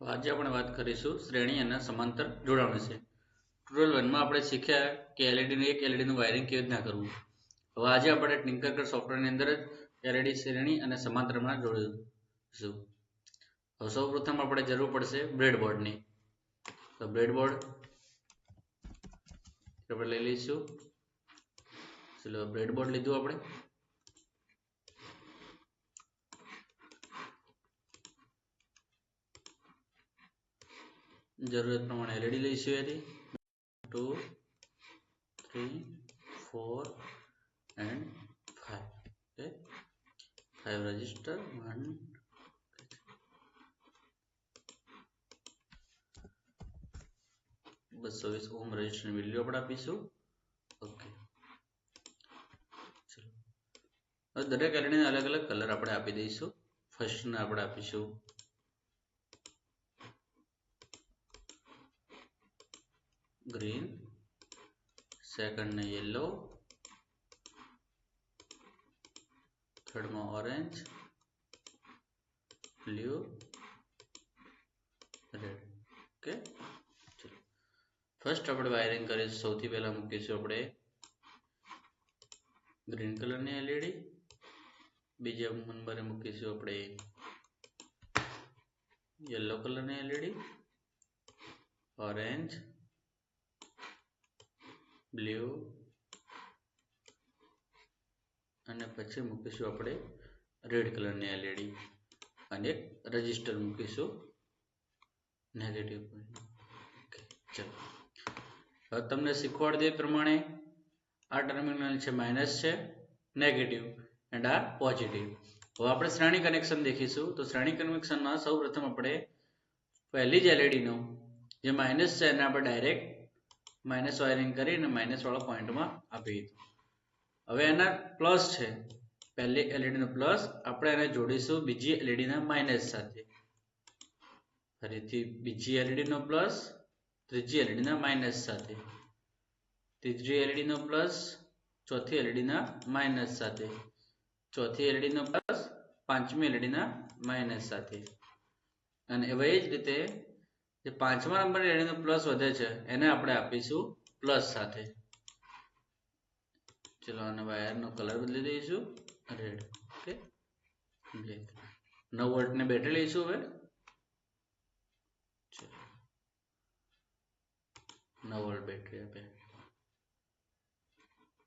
આજે આપણે વાત કરીશું શ્રેણી અને સમાંતર જોડાણ વિશે. ટ્યુટોરિયલ 1 માં આપણે શીખ્યા કે એક એલઈડીનું વાયરિંગ કેવી રીતના કરવું. હવે આજે આપણે ટિંકરકેડ સોફ્ટવેરની અંદર જ એલઈડી શ્રેણી અને સમાંતરમાં જોડીશું. હવે સૌપ્રથમ આપણે જરૂર પડશે બ્રેડબોર્ડની. તો બ્રેડબોર્ડ આપણે લઈ લઈશું. ચલો બ્રેડબોર્ડ લીધું આપણે. જરૂરિયાત પ્રમાણે એલઈડી લઈશું. એથી 2, 3, 4 and 5. Okay, 5 register 1 220 ohm resistor value આપણે આપીશું. ઓકે, ચલો હવે દરેક એલઈડીને અલગ અલગ કલર આપણે આપી દઈશું. ફર્સ્ટને આપણે આપીશું ગ્રીન, સેકન્ડને યલો, થર્ડમાં ઓરેન્જ, બ્લુ, રેડ. ઓકે, ચલો ફર્સ્ટ આપણે વાયરિંગ કરીશું. સૌથી પહેલા મૂકીશું આપણે ગ્રીન કલરની એલઈડી. બીજા નંબરે મૂકીશું આપણે યલો કલરની એલઈડી, ઓરેન્જ, બ્લુ અને પછી મૂકીશું આપણે રેડ કલરની એલઈડી અને એક રજિસ્ટર મૂકીશું નેગેટિવ પોઈન્ટ. ઓકે, ચલો હવે તમને શીખવાડી દે પ્રમાણે આ ટર્મિનલ છે માઇનસ છે નેગેટિવ એન્ડ આ પોઝિટિવ. હવે આપણે શ્રેણી કનેક્શન દેખીશું. તો શ્રેણી કનેક્શનમાં સૌ પ્રથમ આપણે પહેલી જ એલઈડીનો જે માઇનસ છે એને આપણે ડાયરેક્ટ માઇનસ વાયરિંગ કરીને માઇનસ વાળા પોઈન્ટમાં આપી. હવે એના પ્લસ છે, પહેલી એલઈડીનો પ્લસ, આપણે એને જોડીશું બીજી એલઈડીના માઇનસ સાથે. ફરીથી બીજી એલઈડીનો પ્લસ ત્રીજી એલઈડીના માઇનસ સાથે, ત્રીજી એલઈડીનો પ્લસ ચોથી એલઈડીના માઇનસ સાથે, ચોથી એલઈડીનો પ્લસ પાંચમી એલઈડીના માઇનસ સાથે. અને એવી જ રીતે જે પાંચમા નંબરની એલઈડીનો પ્લસ વધે છે એને આપણે આપીશું પ્લસ સાથે. ચલો આને વાયરનો કલર બદલી દઈશું રેડ. Okay, black. 9 વોલ્ટની બેટરી લઈશું. હવે 9 વોલ્ટ બેટરી આપે.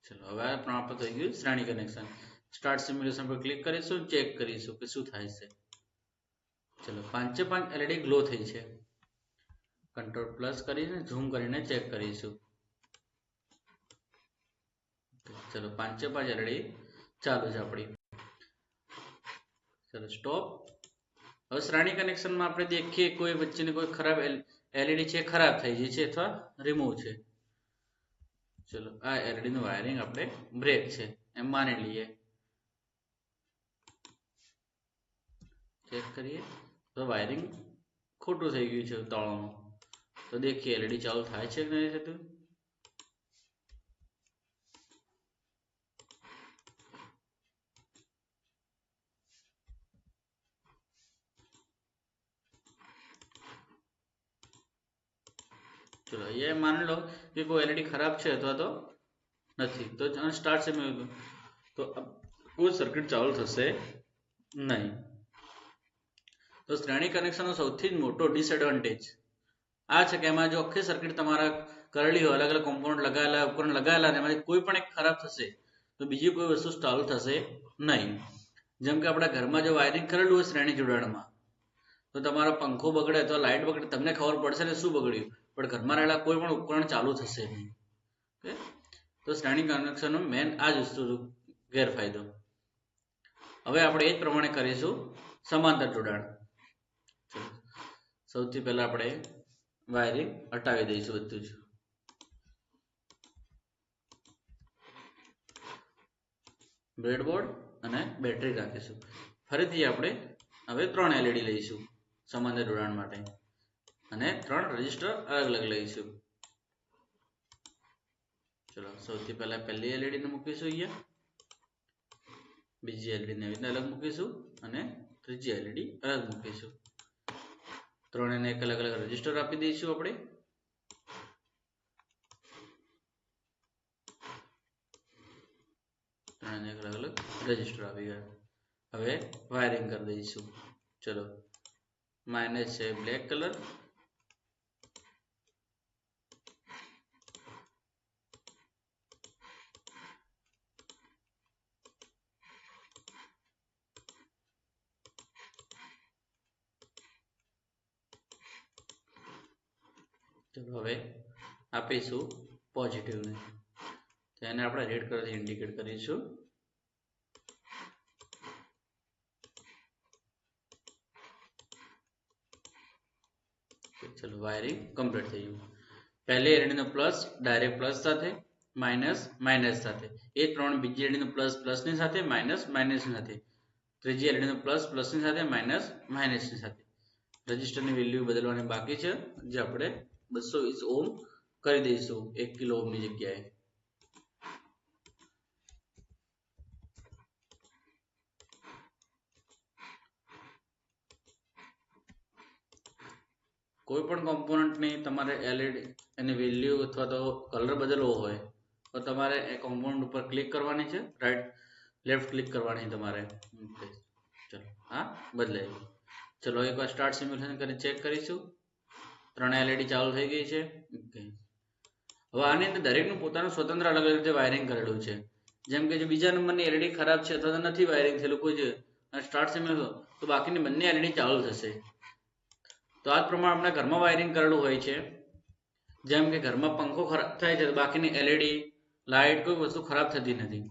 ચલો હવે આપણું થઈ ગયું શ્રેણી કનેક્શન. સ્ટાર્ટ સિમ્યુલેશન પર ક્લિક કરીશું, ચેક કરીશું કે શું થાય છે. ચલો 5 એલઈડી ગ્લો થઈ છે. કંટ્રોલ પ્લસ કરીને ઝૂમ કરીને ચેક કરીશું. ચલો 5 એલઈડી ચાલુ છે આપણી. ચલો સ્ટોપ. હવે શ્રેણી કનેક્શનમાં આપણે દેખીએ કોઈ વચ્ચેની કોઈ ખરાબ એલઈડી છે, ખરાબ થઈ ગઈ છે અથવા રિમૂવ છે. ચલો આ એલઈડી નું વાયરિંગ આપણે બ્રેક છે એમ માની લઈએ. ચેક કરીએ તો વાયરિંગ ખોટું થઈ ગયું છે તળનું. તો દેખીએ એલઈડી ચાલુ થાય છે કે નહીં થતું. ચલો અહીંયા માની લો કે કોઈ એલઈડી ખરાબ છે અથવા તો નથી, તો સ્ટાર્ટ છે તો કોઈ સર્કિટ ચાલુ થશે નહીં. તો શ્રેણી કનેક્શનનો સૌથી મોટો ડિસએડવાન્ટેજ આ છે કે એમાં જો આખી સર્કિટ તમારા કરેલી હોય, અલગ અલગ કોમ્પોનન્ટ લગાવેલા, ઉપકરણ લગાવેલા, એમાંથી કોઈ પણ એક ખરાબ થશે તો બીજી કોઈ વસ્તુ ચાલુ થશે નહીં. જેમ કે આપણા ઘરમાં જો વાયરિંગ કરેલું હોય શ્રેણી જોડાણમાં, તો તમારો પંખો બગડે તો લાઇટ બગડે, તમને ખબર પડશે ને શું બગડ્યું, પણ ઘરમાં રહેલા કોઈ પણ ઉપકરણ ચાલુ થશે નહીં. ઓકે, તો શ્રેણી કનેક્શનનો મેન આ જ વસ્તુ ગેરફાયદો. હવે આપણે એ જ પ્રમાણે કરીશું સમાંતર જોડાણ. સૌથી પહેલા આપણે વાયરિંગ હટાવી દઈશું બધું જ. બ્રેડબોર્ડ અને બેટરી રાખીશું. ફરીથી આપણે હવે 3 એલઈડી લઈશું સમાંતર જોડાણ માટે અને 3 રજિસ્ટર અલગ અલગ લઈશું. ચલો સૌથી પહેલા પહેલી એલઈડી ને મૂકીશું અહીંયા, બીજી એલઈડી ને અલગ મૂકીશું અને ત્રીજી એલઈડી અલગ મૂકીશું. ત્રણેયને એક અલગ અલગ રજીસ્ટર આપી દઈશું આપણે. ત્રણેયને અલગ અલગ રજીસ્ટર આપી ગયા. હવે વાયરિંગ કરી દઈશું. ચલો, માઇનસ છે બ્લેક કલર, ચલો હવે આપીશું પોઝિટિવ ને, તેને આપણે રેડ કલરથી ઇન્ડિકેટ કરીશું. ચલો, વાયરિંગ કમ્પ્લીટ થઈ ગયું. પહેલી એલઈડી નો પ્લસ ડાયરેક્ટ પ્લસ સાથે, માઇનસ માઇનસ સાથે, એ ત્રણ બીજી એલઈડી નો પ્લસ પ્લસ ની સાથે, માઇનસ માઇનસ ની સાથે, ત્રીજી એલઈડી નો પ્લસ પ્લસ ની સાથે, માઇનસ માઇનસ ની સાથે. રજીસ્ટરની વેલ્યુ બદલવાની બાકી છે, જે આપણે 220 ઓહ્મ કરી દઈશું 1 કિલો ઓહ્મ ની જગ્યાએ. કોઈ પણ કોમ્પોનન્ટની તમારે એલઈડી એની વેલ્યુ અથવા તો કલર બદલવો હોય તો તમારે એ કોમ્પોનન્ટ ઉપર ક્લિક કરવાની છે, રાઈટ લેફ્ટ ક્લિક કરવાની તમારે. ચલો, હા બદલાઈ ગયું. ચલો એકવાર સ્ટાર્ટ સિમ્યુલેશન કરી ચેક કરીશું. ત્રણે એલઈડી ચાલુ થઈ ગઈ છે. ઓકે, હવે આની અંદર દરેકનું પોતાનું સ્વતંત્ર અલગ અલગ રીતે વાયરિંગ કરેલું છે. જેમ કે જો બીજા નંબરની એલઈડી ખરાબ છે અથવા તો નથી વાયરિંગ થયેલું કોઈ છે અને સ્ટાર્ટ સિમ્યુલેશન તો બાકીની બંને એલઈડી ચાલુ થશે. તો આ પ્રમાણે આપણે ઘરમાં વાયરિંગ કરેલું હોય છે. જેમ કે ઘરમાં પંખો ખરાબ થાય છે તો બાકીની એલઈડી લાઇટ કોઈ વસ્તુ ખરાબ થતી નથી.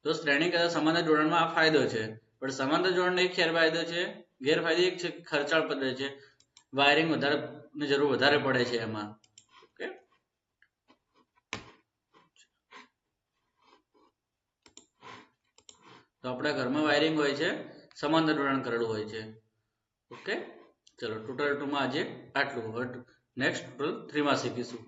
તો શ્રેણી કરતા સમાંતર જોડાણમાં આ ફાયદો છે. પણ સમાંતર જોડાણનો એક ગેરફાયદો છે, ગેરફાયદો એક છે ખર્ચાળ પદ્ધતિ છે, વાયરિંગ ની જરૂર વધારે પડે છે એમાં. ઓકે, તો આપણા ઘરમાં વાયરિંગ હોય છે સમાંતર જોડાણ કરેલું હોય છે. ઓકે, ચલો ટોટલ 2 માં આજે આટલું. નેક્સ્ટ ટોટલ 3 માં શીખીશું.